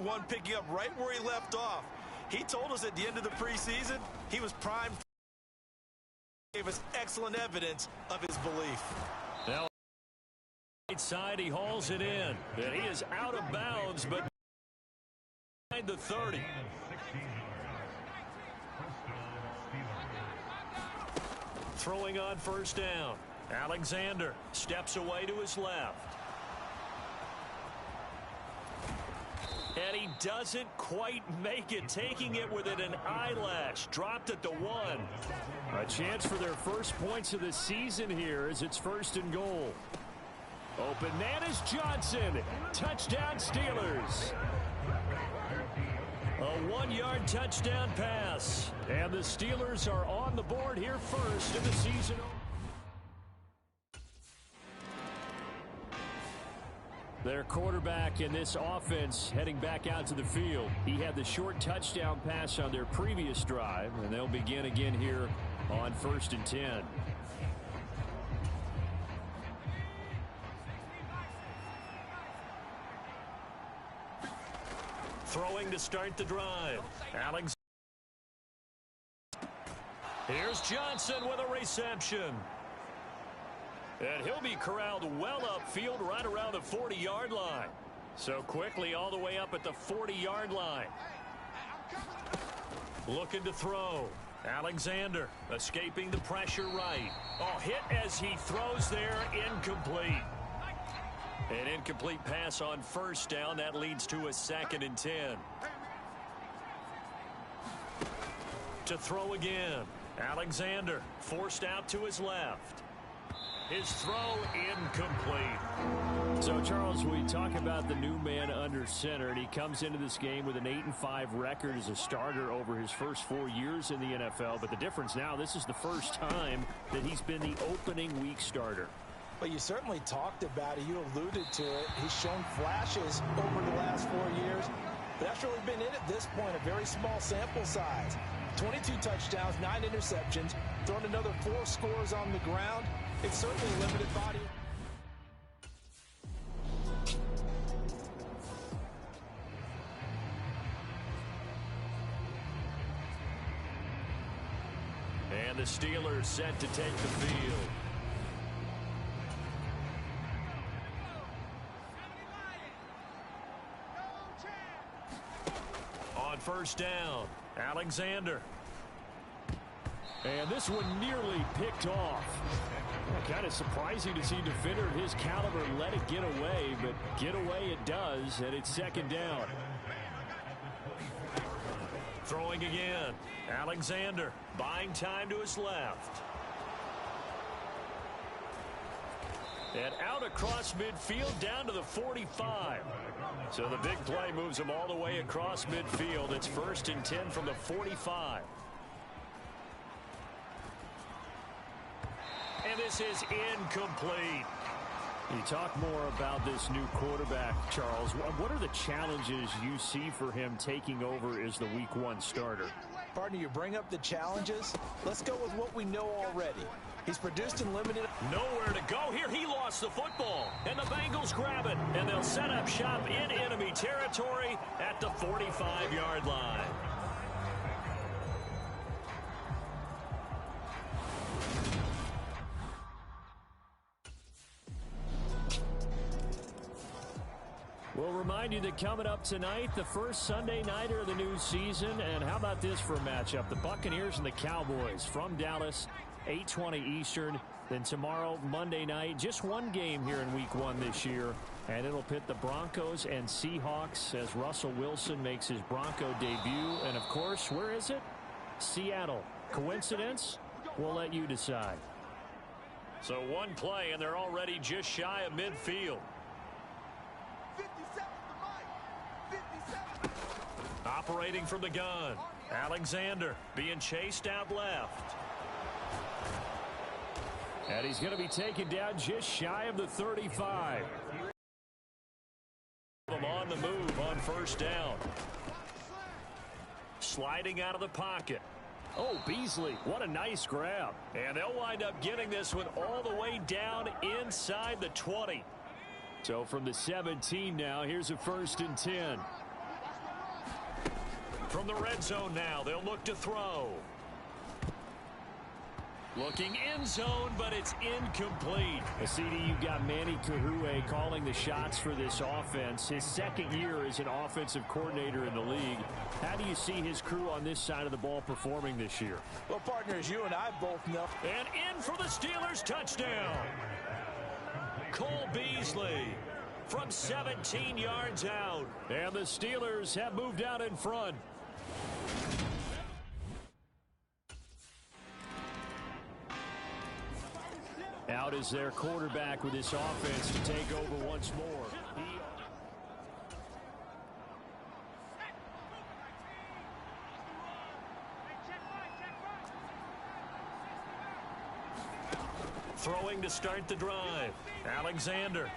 one, picking up right where he left off. He told us at the end of the preseason he was primed. Gave us excellent evidence of his belief. Now, right side, he hauls it in. And he is out of bounds, but behind the 30. Throwing on first down. Alexander steps away to his left. And he doesn't quite make it, taking it within an eyelash. Dropped at the 1. A chance for their first points of the season here as it's 1st and goal. Open man is Johnson. Touchdown Steelers. A 1-yard touchdown pass. And the Steelers are on the board here first in the season. Their quarterback in this offense heading back out to the field. He had the short touchdown pass on their previous drive, and they'll begin again here on 1st and 10. Throwing to start the drive. Alex. Here's Johnson with a reception. And he'll be corralled well upfield right around the 40-yard line. So quickly all the way up at the 40-yard line. Looking to throw. Alexander escaping the pressure right. Oh, hit as he throws there. Incomplete. An incomplete pass on first down. That leads to a 2nd and 10. To throw again. Alexander forced out to his left. His throw incomplete. So, Charles, we talk about the new man under center, and he comes into this game with an 8-5 record as a starter over his first 4 years in the NFL. But the difference now, this is the first time that he's been the opening week starter. Well, you certainly talked about it. You alluded to it. He's shown flashes over the last 4 years. But that's really been it at this point, a very small sample size. 22 touchdowns, 9 interceptions, thrown another 4 scores on the ground. It's certainly a limited body. And the Steelers set to take the field. On first down, Alexander. And this one nearly picked off. Kind of surprising to see a defender of his caliber let it get away, but get away it does, and it's 2nd down. Throwing again. Alexander buying time to his left. And out across midfield down to the 45. So the big play moves him all the way across midfield. It's 1st and 10 from the 45. And this is incomplete. You talk more about this new quarterback, Charles. What are the challenges you see for him taking over as the Week 1 starter? Partner, you bring up the challenges. Let's go with what we know already. He's produced in limited. Nowhere to go here. He lost the football. And the Bengals grab it. And they'll set up shop in enemy territory at the 45-yard line. We'll remind you that coming up tonight, the first Sunday nighter of the new season. And how about this for a matchup? The Buccaneers and the Cowboys from Dallas, 8:20 Eastern. Then tomorrow, Monday night, just one game here in Week 1 this year. And it'll pit the Broncos and Seahawks as Russell Wilson makes his Bronco debut. And, of course, where is it? Seattle. Coincidence? We'll let you decide. So one play, and they're already just shy of midfield. Operating from the gun. Alexander being chased out left. And he's going to be taken down just shy of the 35. On the move on first down. Sliding out of the pocket. Oh, Beasley, what a nice grab. And they'll wind up getting this one all the way down inside the 20. So from the 17 now, here's a 1st and 10. From the red zone now, they'll look to throw. Looking end zone, but it's incomplete. CD, you've got Manny Kahue calling the shots for this offense. His second year as an offensive coordinator in the league. How do you see his crew on this side of the ball performing this year? Well, partners, you and I both know. And in for the Steelers, touchdown. Cole Beasley from 17 yards out. And the Steelers have moved out in front. Out is their quarterback with this offense to take over once more. Throwing to start the drive. Alexander.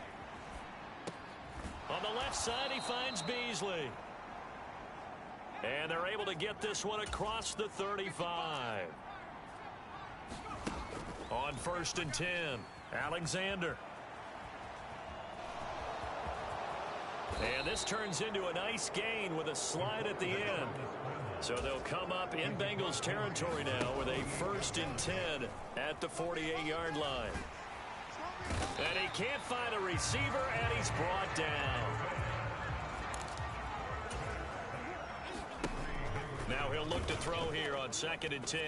On the left side, he finds Beasley. And they're able to get this one across the 35. On 1st and 10, Alexander. And this turns into a nice gain with a slide at the end. So they'll come up in Bengals territory now with a 1st and 10 at the 48-yard line. And he can't find a receiver, and he's brought down. Now he'll look to throw here on 2nd and 10.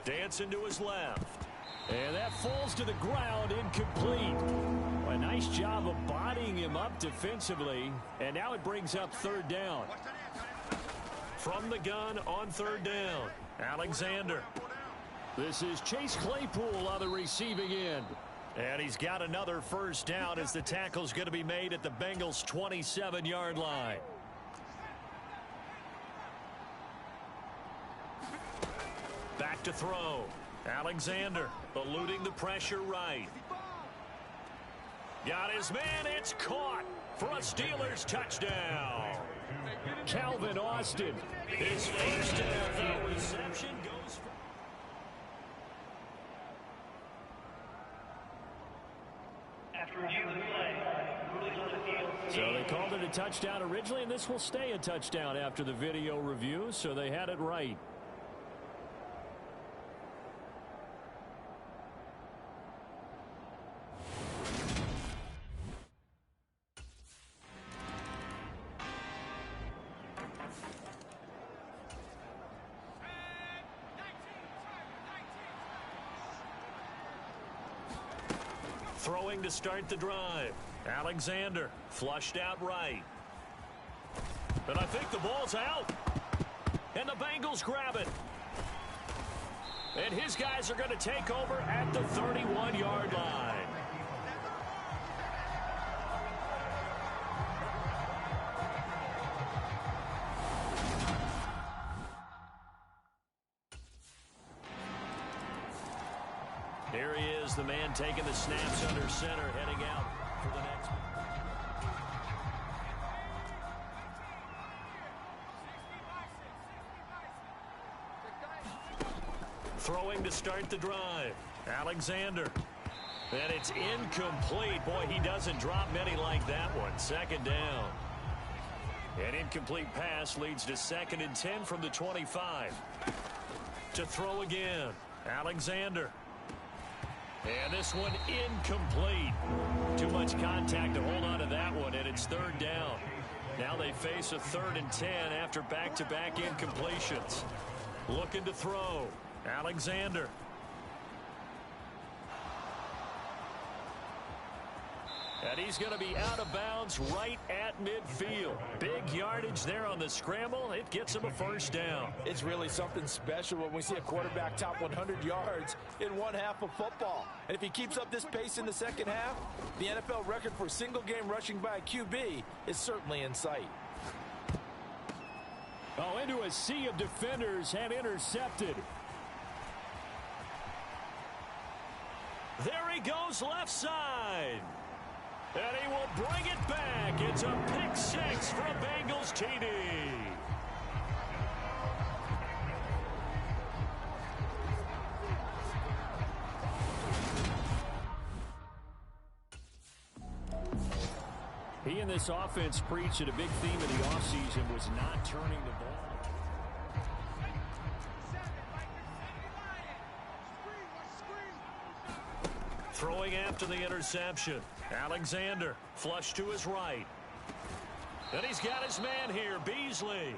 Dancing to his left. And that falls to the ground, incomplete. Well, a nice job of bodying him up defensively. And now it brings up 3rd down. From the gun on 3rd down, Alexander. This is Chase Claypool on the receiving end. And he's got another 1st down as the tackle's going to be made at the Bengals' 27-yard line. Back to throw. Alexander eluding the pressure right. Got his man. It's caught for a Steelers touchdown. Calvin Austin. His first NFL reception goes for... So they called it a touchdown originally, and this will stay a touchdown after the video review, so they had it right. Throwing to start the drive. Alexander flushed out right. But I think the ball's out. And the Bengals grab it. And his guys are going to take over at the 31-yard line. Here he is, the man taking the snaps under center, heading out for the next one. Throwing to start the drive. Alexander. And it's incomplete. Boy, he doesn't drop many like that one. 2nd down. An incomplete pass leads to 2nd and 10 from the 25. To throw again. Alexander. And this one incomplete. Too much contact to hold on to that one, and it's 3rd down. Now they face a 3rd and 10 after back-to-back incompletions. Looking to throw. Alexander. And he's going to be out of bounds right at midfield. Big yardage there on the scramble. It gets him a 1st down. It's really something special when we see a quarterback top 100 yards in one half of football. And if he keeps up this pace in the second half, the NFL record for single-game rushing by a QB is certainly in sight. Oh, into a sea of defenders and intercepted. There he goes left side. And he will bring it back. It's a pick 6 for a Bengals TD. He and this offense preached that a big theme of the offseason was not turning the ball. Throwing after the interception. Alexander, flush to his right. And he's got his man here, Beasley.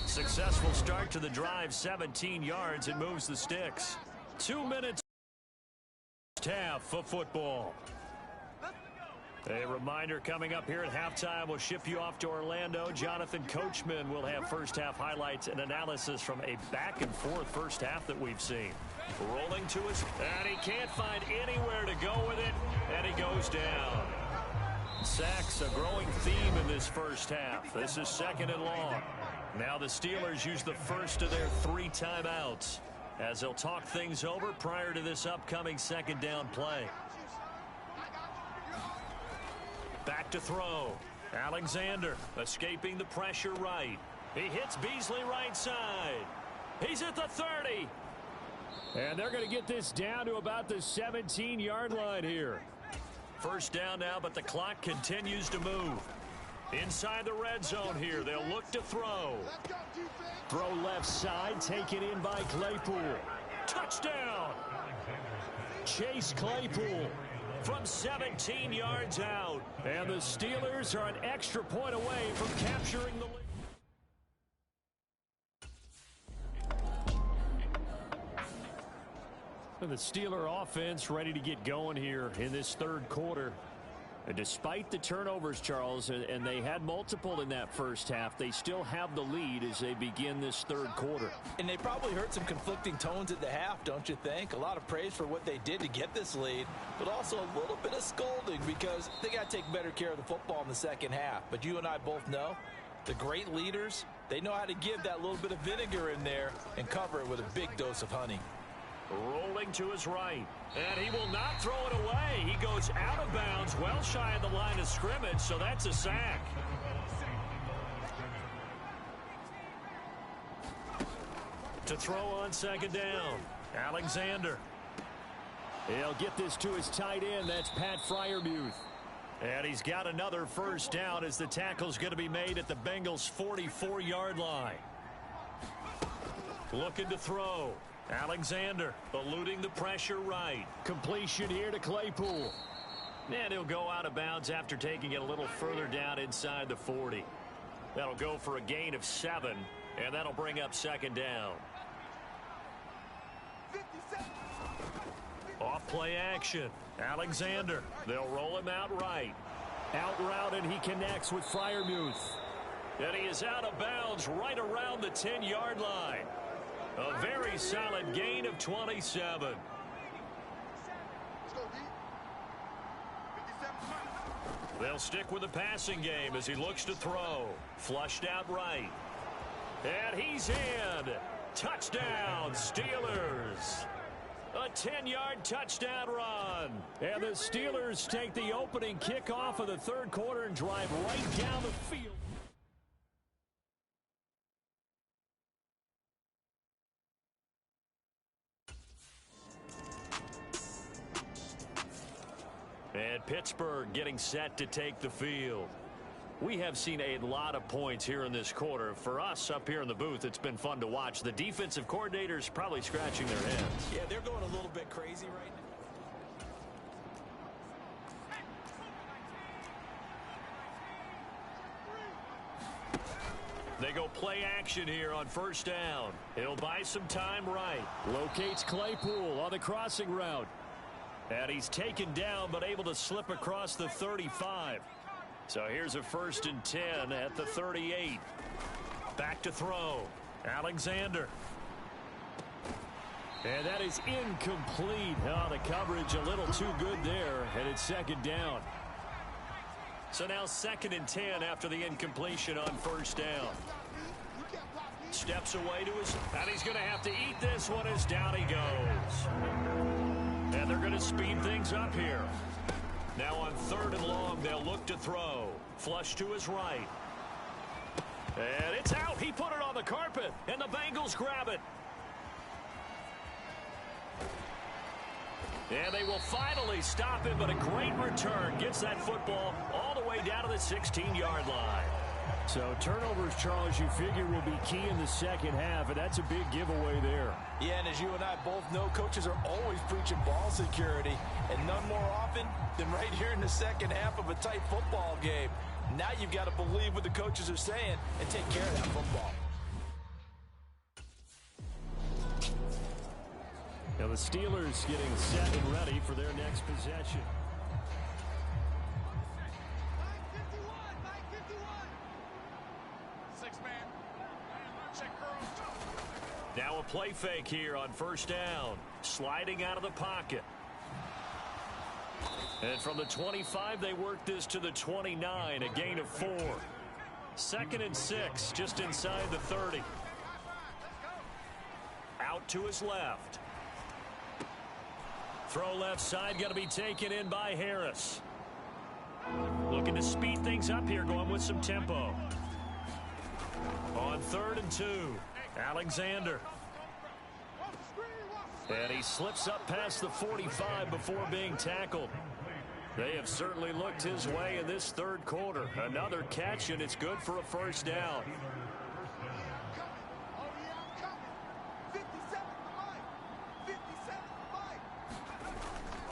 Successful start to the drive, 17 yards. It moves the sticks. 2 minutes half of football. A reminder coming up here at halftime. We'll ship you off to Orlando. Jonathan Coachman will have first half highlights and analysis from a back and forth first half that we've seen. Rolling to his, and he can't find anywhere to go with it, and he goes down. Sacks, a growing theme in this first half. This is 2nd and long. Now the Steelers use the first of their 3 timeouts as they'll talk things over prior to this upcoming 2nd down play. Back to throw. Alexander escaping the pressure right. He hits Beasley right side. He's at the 30. And they're going to get this down to about the 17-yard line here. First down now, but the clock continues to move. Inside the red zone here, they'll look to throw. Throw left side, taken in by Claypool. Touchdown! Chase Claypool from 17 yards out. And the Steelers are an extra point away from capturing the lead. And the Steeler offense ready to get going here in this 3rd quarter. And despite the turnovers, Charles, and they had multiple in that first half, they still have the lead as they begin this 3rd quarter. And they probably heard some conflicting tones at the half, don't you think? A lot of praise for what they did to get this lead, but also a little bit of scolding because they got to take better care of the football in the 2nd half. But you and I both know the great leaders, they know how to give that little bit of vinegar in there and cover it with a big dose of honey. Rolling to his right, and he will not throw it away. He goes out of bounds, well shy of the line of scrimmage, so that's a sack. To throw on 2nd down, Alexander. He'll get this to his tight end. That's Pat Freiermuth. And he's got another first down as the tackle's going to be made at the Bengals' 44-yard line. Looking to throw. Alexander eluding the pressure right. Completion here to Claypool. And he'll go out of bounds after taking it a little further down inside the 40. That'll go for a gain of 7, and that'll bring up 2nd down. Off play action. Alexander. They'll roll him out right. Out route, and he connects with Freiermuth. And he is out of bounds right around the 10-yard line. A very solid gain of 27. They'll stick with the passing game as he looks to throw. Flushed out right. And he's in. Touchdown, Steelers. A 10-yard touchdown run. And the Steelers take the opening kickoff of the 3rd quarter and drive right down the field. And Pittsburgh getting set to take the field. We have seen a lot of points here in this quarter. For us up here in the booth, it's been fun to watch. The defensive coordinators probably scratching their heads. Yeah, they're going a little bit crazy right now. They go play action here on 1st down. He'll buy some time right. Locates Claypool on the crossing route. And he's taken down but able to slip across the 35. So here's a 1st and 10 at the 38. Back to throw. Alexander. And that is incomplete. Oh, the coverage a little too good there. And it's 2nd down. So now 2nd and 10 after the incompletion on 1st down. Steps away to his, and he's going to have to eat this one as down he goes. And they're going to speed things up here. Now on 3rd and long, they'll look to throw. Flush to his right. And it's out. He put it on the carpet, and the Bengals grab it. And they will finally stop him, but a great return gets that football all the way down to the 16-yard line. So turnovers, Charles, you figure will be key in the second half, and that's a big giveaway there. Yeah, and as you and I both know, coaches are always preaching ball security, and none more often than right here in the second half of a tight football game. Now you've got to believe what the coaches are saying and take care of that football. Now the Steelers getting set and ready for their next possession. Now a play fake here on first down. Sliding out of the pocket. And from the 25, they work this to the 29, a gain of 4. 2nd and 6, just inside the 30. Out to his left. Throw left side, got to be taken in by Harris. Looking to speed things up here, going with some tempo. On 3rd and 2, Alexander. And he slips up past the 45 before being tackled. They have certainly looked his way in this third quarter. Another catch, and it's good for a first down.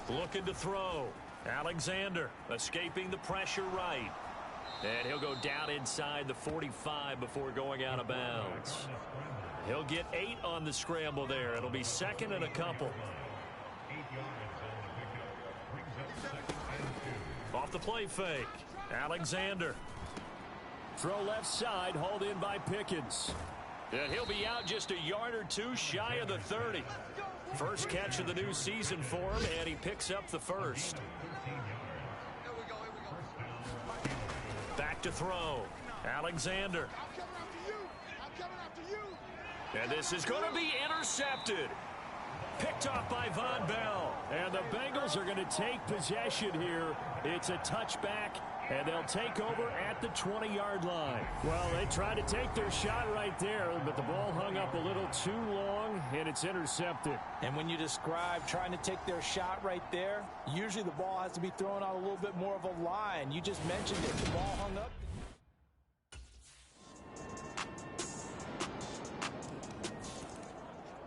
Looking to throw. Alexander escaping the pressure right. And he'll go down inside the 45 before going out of bounds. He'll get 8 on the scramble there. It'll be 2nd and a couple. Off the play fake. Alexander. Throw left side, hauled in by Pickens. And he'll be out just a yard or two shy of the 30. First catch of the new season for him, and he picks up the first. Back to throw. Alexander. And this is going to be intercepted. Picked off by Von Bell. And the Bengals are going to take possession here. It's a touchback, and they'll take over at the 20-yard line. Well, they tried to take their shot right there, but the ball hung up a little too long, and it's intercepted. And when you describe trying to take their shot right there, usually the ball has to be thrown on a little bit more of a line. You just mentioned it. The ball hung up.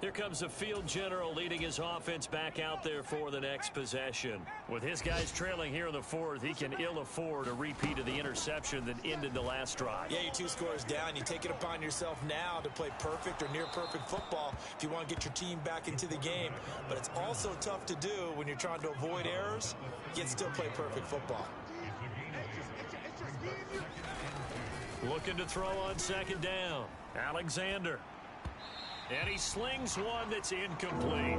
Here comes the field general leading his offense back out there for the next possession. With his guys trailing here in the 4th, he can ill afford a repeat of the interception that ended the last drive. Yeah, you're 2 scores down. You take it upon yourself now to play perfect or near perfect football if you want to get your team back into the game. But it's also tough to do when you're trying to avoid errors, yet still play perfect football. Looking to throw on 2nd down. Alexander. And he slings one that's incomplete.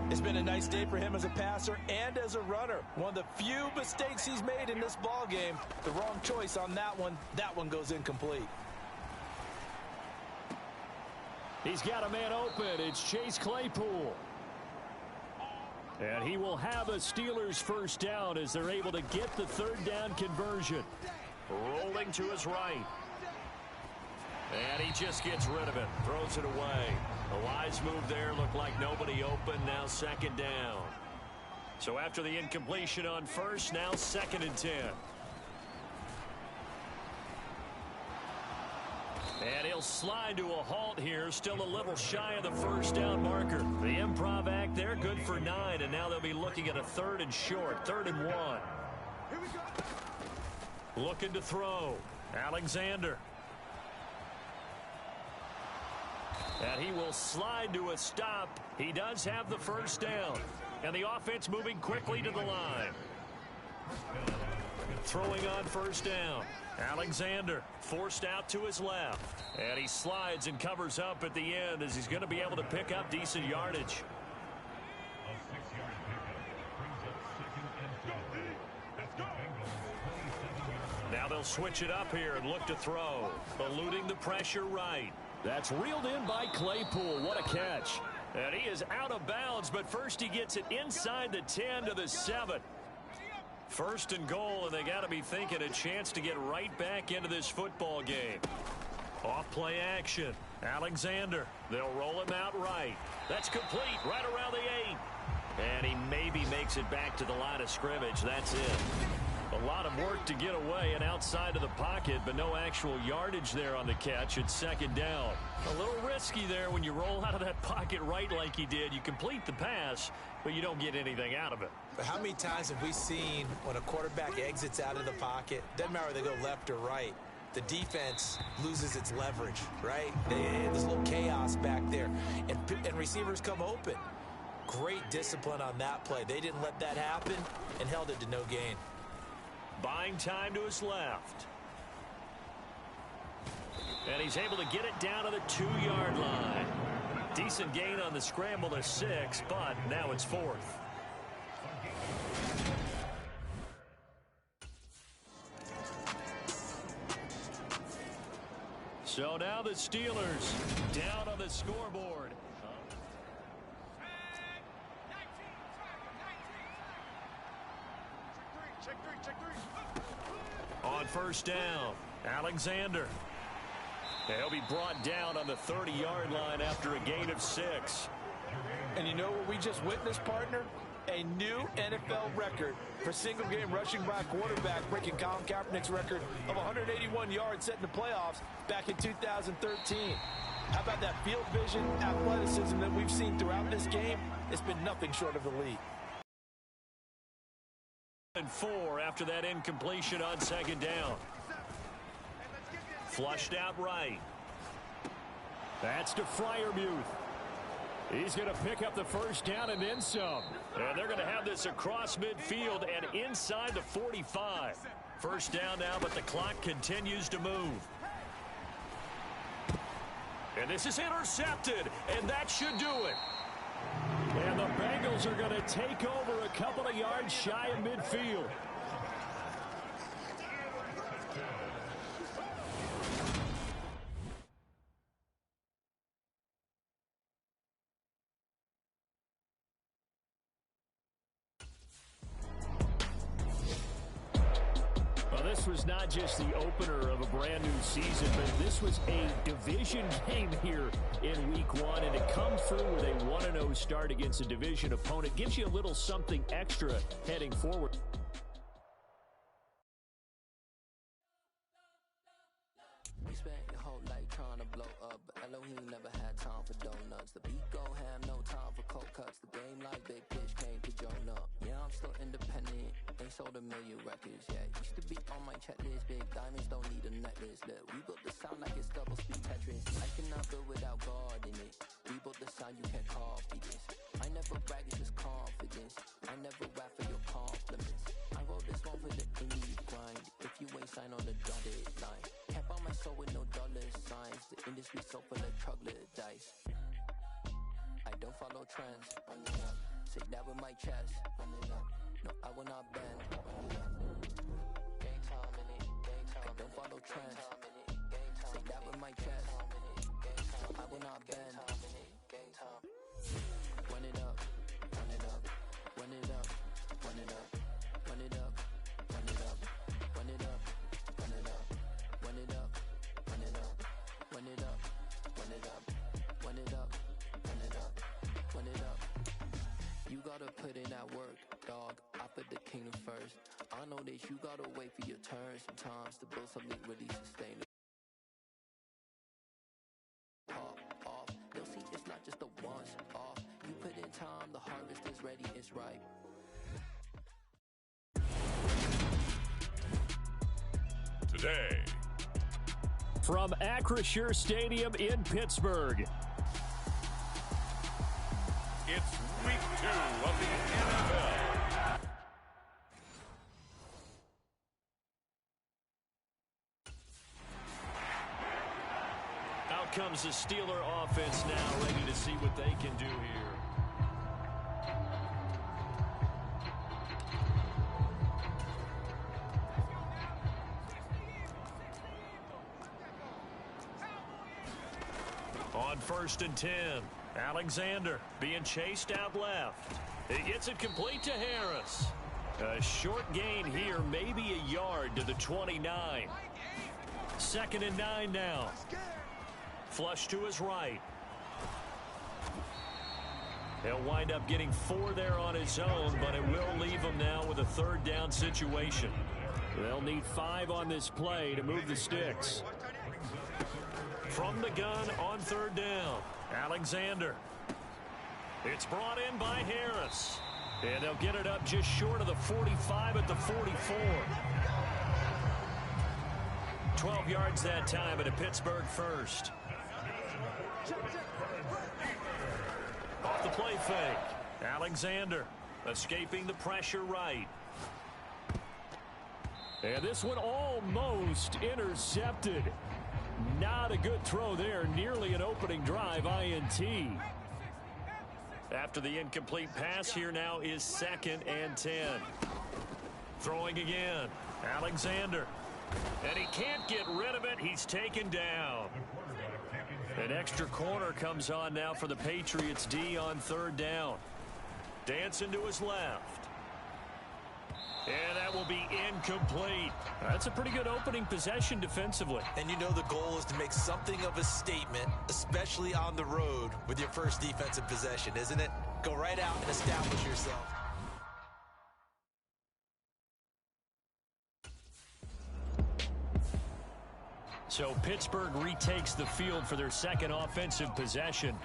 It's been a nice day for him as a passer and as a runner. One of the few mistakes he's made in this ball game. The wrong choice on that one. That one goes incomplete. He's got a man open. It's Chase Claypool. And he will have a Steelers first down as they're able to get the 3rd down conversion. Rolling to his right. And he just gets rid of it. Throws it away. A wise move there. Looked like nobody open. Now 2nd down. So after the incompletion on 1st, now 2nd and 10. And he'll slide to a halt here. Still a little shy of the first down marker. The improv act there, good for 9. And now they'll be looking at a 3rd and short. 3rd and 1. Looking to throw. Alexander. And he will slide to a stop. He does have the first down. And the offense moving quickly to the line. Throwing on 1st down. Alexander forced out to his left. And he slides and covers up at the end as he's going to be able to pick up decent yardage. Now they'll switch it up here and look to throw. Eluding the pressure right. That's reeled in by Claypool. What a catch. And he is out of bounds, but first he gets it inside the 10 to the 7. 1st and goal, and they got to be thinking a chance to get right back into this football game. Off play action. Alexander. They'll roll him out right. That's complete right around the 8. And he maybe makes it back to the line of scrimmage. That's it. A lot of work to get away and outside of the pocket, but no actual yardage there on the catch. It's second down. A little risky there when you roll out of that pocket right like he did. You complete the pass, but you don't get anything out of it. But how many times have we seen when a quarterback exits out of the pocket, doesn't matter whether they go left or right, the defense loses its leverage, right? There's a little chaos back there, and receivers come open. Great discipline on that play. They didn't let that happen and held it to no gain. Buying time to his left. And he's able to get it down to the 2-yard line. Decent gain on the scramble to 6, but now it's 4th. So now the Steelers down on the scoreboard. On first down, Alexander. He'll be brought down on the 30-yard line after a gain of 6. And you know what we just witnessed, partner? A new NFL record for single-game rushing by a quarterback, breaking Colin Kaepernick's record of 181 yards set in the playoffs back in 2013. How about that field vision, athleticism that we've seen throughout this game? It's been nothing short of elite. And 4 after that incompletion on second down. Flushed out right. That's to Freiermuth. He's going to pick up the first down and then some. And they're going to have this across midfield and inside the 45. First down now, but the clock continues to move. And this is intercepted, and that should do it. And the Bengals are going to take over a couple of yards shy of midfield. This was not just the opener of a brand new season, but this was a division game here in week 1, and to come through with a 1-0 start against a division opponent gives you a little something extra heading forward. You spent your whole life trying to blow up, but Elohim never had time for donuts. The beat gon' have no time for cold cuts. The game like Big Pitch came to join up. Yeah, I'm still independent. Ain't sold a million records yet. Used to be on my checklist. Big diamonds don't need a necklace. Look, we built the sound like it's double speed Tetris. I cannot build without God in it. We built the sound, you can't copy this. I never brag, it's just confidence. I never rap for your compliments. I wrote this one for the indie grind. If you ain't signed on the dotted line, can't buy my soul with no dollar signs. The industry so full of troglodytes. I don't follow trends. Say that with my chest. No, I will not bend. I don't follow trends. Say that with my chest. No, I will not bend. Run it up, run it up, run it up, run it up, run it up, run it up, run it up, run it up, run it up, run it up, run it up, run it up, run it up, run it up, run it up. You gotta put in that work, dog. I put the kingdom first. I know that you gotta wait for your turn sometimes to build something really sustainable. Pop off, they'll see it's not just a once off. You put in time, the harvest is ready, it's ripe. Today, from Acrisure Stadium in Pittsburgh, it's week 2 of the NFL. Out comes the Steeler offense now, ready to see what they can do here. On 1st and 10, Alexander being chased out left. He gets it complete to Harris. A short gain here, maybe a yard to the 29. 2nd and 9 now. Flush to his right. He'll wind up getting 4 there on his own, but it will leave him now with a 3rd down situation. They'll need 5 on this play to move the sticks. From the gun on 3rd down, Alexander. It's brought in by Harris. And they'll get it up just short of the 45 at the 44. 12 yards that time at a Pittsburgh first. Off the play fake. Alexander escaping the pressure right. And this one almost intercepted. Not a good throw there. Nearly an opening drive INT. After the incomplete pass, here now is 2nd and 10. Throwing again. Alexander. And he can't get rid of it. He's taken down. An extra corner comes on now for the Patriots D on 3rd down. Dancing to his left. And that will be incomplete. That's a pretty good opening possession defensively. And you know the goal is to make something of a statement, especially on the road with your first defensive possession, isn't it? Go right out and establish yourself. So Pittsburgh retakes the field for their 2nd offensive possession.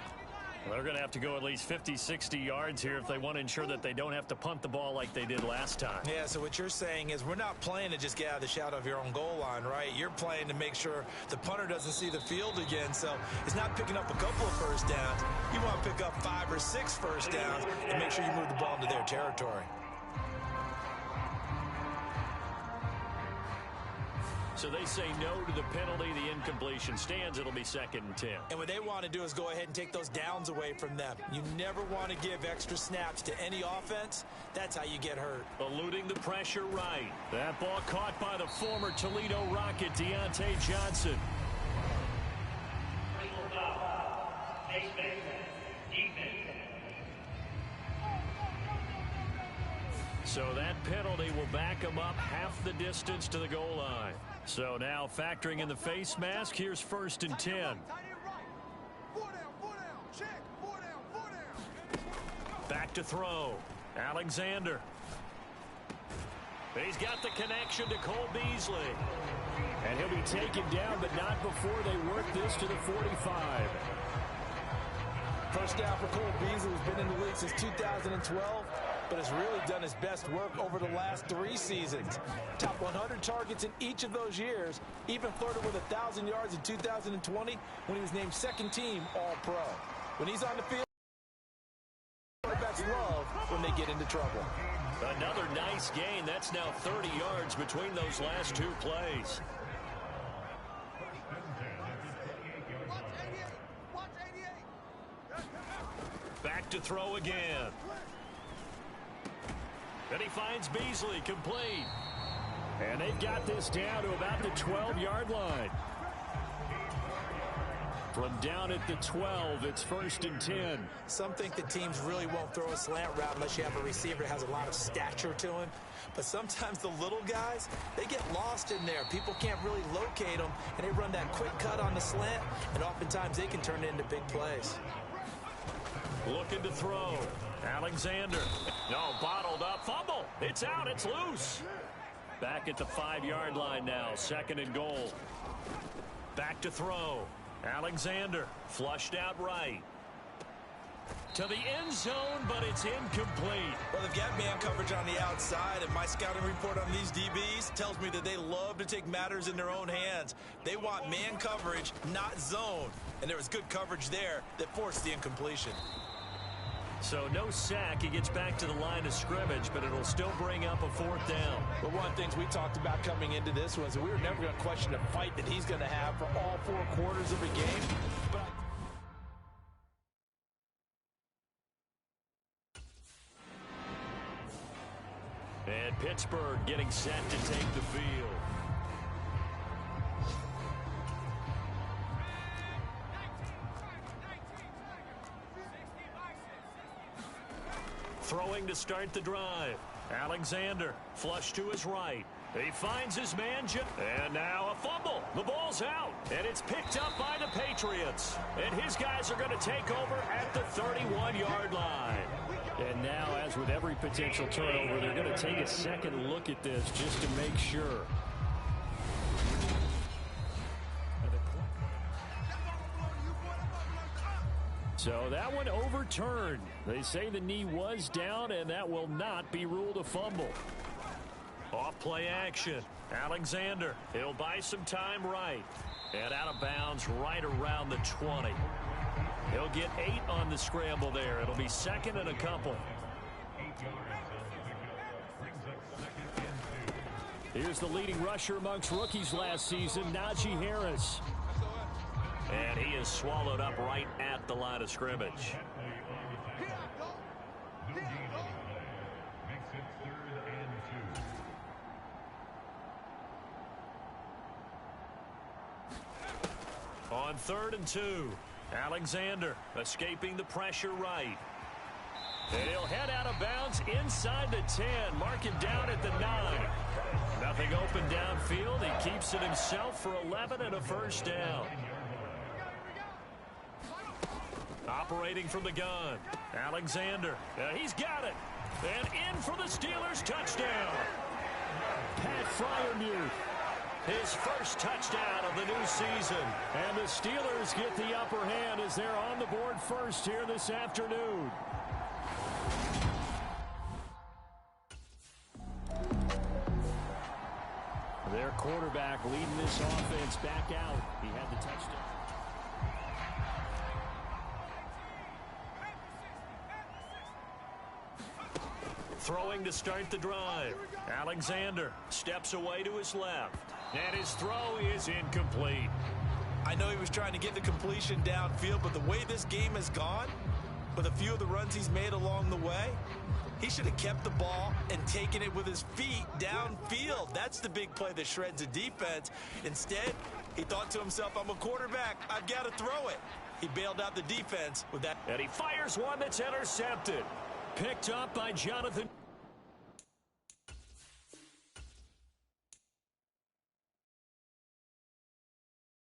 They're going to have to go at least 50, 60 yards here if they want to ensure that they don't have to punt the ball like they did last time. Yeah, so what you're saying is we're not playing to just get out of the shadow of your own goal line, right? You're playing to make sure the punter doesn't see the field again. So it's not picking up a couple of first downs. You want to pick up 5 or 6 first downs and make sure you move the ball into their territory. So they say no to the penalty. The incompletion stands. It'll be 2nd and 10. And what they want to do is go ahead and take those downs away from them. You never want to give extra snaps to any offense. That's how you get hurt. Eluding the pressure right. That ball caught by the former Toledo Rocket, Deontay Johnson. So that penalty will back him up half the distance to the goal line. So now factoring in the face mask, here's 1st and 10. Back to throw. Alexander. He's got the connection to Cole Beasley. And he'll be taken down, but not before they work this to the 45. First down for Cole Beasley, who's been in the league since 2012. But has really done his best work over the last 3 seasons. Top 100 targets in each of those years. Even flirted with 1,000 yards in 2020 when he was named 2nd team All-Pro. When he's on the field, quarterbacks love when they get into trouble. Another nice gain. That's now 30 yards between those last 2 plays. Back to throw again. And he finds Beasley complete. And they've got this down to about the 12-yard line. From down at the 12, it's 1st and 10. Some think that teams really won't throw a slant route unless you have a receiver that has a lot of stature to him. But sometimes the little guys, they get lost in there. People can't really locate them, and they run that quick cut on the slant, and oftentimes they can turn it into big plays. Looking to throw. Alexander. No, bottled up. Fumble. It's out. It's loose. Back at the 5-yard line now. 2nd and goal. Back to throw. Alexander. Flushed out right. To the end zone, but it's incomplete. Well, they've got man coverage on the outside, and my scouting report on these DBs tells me that they love to take matters in their own hands. They want man coverage, not zone. And there was good coverage there that forced the incompletion. So no sack. He gets back to the line of scrimmage, but it'll still bring up a 4th down. But one of the things we talked about coming into this was that we were never going to question the fight that he's going to have for all 4 quarters of a game. But and Pittsburgh getting set to take the field. Throwing to start the drive. Alexander flush to his right. He finds his man, and now a fumble. The ball's out, and it's picked up by the Patriots. And his guys are going to take over at the 31-yard line. And now, as with every potential turnover, they're going to take a second look at this just to make sure. So that one overturned. They say the knee was down, and that will not be ruled a fumble. Off play action. Alexander. He'll buy some time right. And out of bounds right around the 20. He'll get 8 on the scramble there. It'll be second and a couple. Here's the leading rusher amongst rookies last season, Najee Harris. And he is swallowed up right at the line of scrimmage. On 3rd and 2, Alexander escaping the pressure right. And he'll head out of bounds inside the 10. Mark him down at the 9. Nothing open downfield. He keeps it himself for 11 and a first down. Operating from the gun, Alexander. He's got it. And in for the Steelers touchdown. Pat Freiermuth. His first touchdown of the new season. And the Steelers get the upper hand as they're on the board first here this afternoon. Their quarterback leading this offense back out. He had the touchdown. Throwing to start the drive. Alexander steps away to his left. And his throw is incomplete. I know he was trying to get the completion downfield, but the way this game has gone, with a few of the runs he's made along the way, he should have kept the ball and taken it with his feet downfield. That's the big play that shreds a defense. Instead, he thought to himself, I'm a quarterback. I've got to throw it. He bailed out the defense with that. And he fires one that's intercepted. Picked up by Jonathan.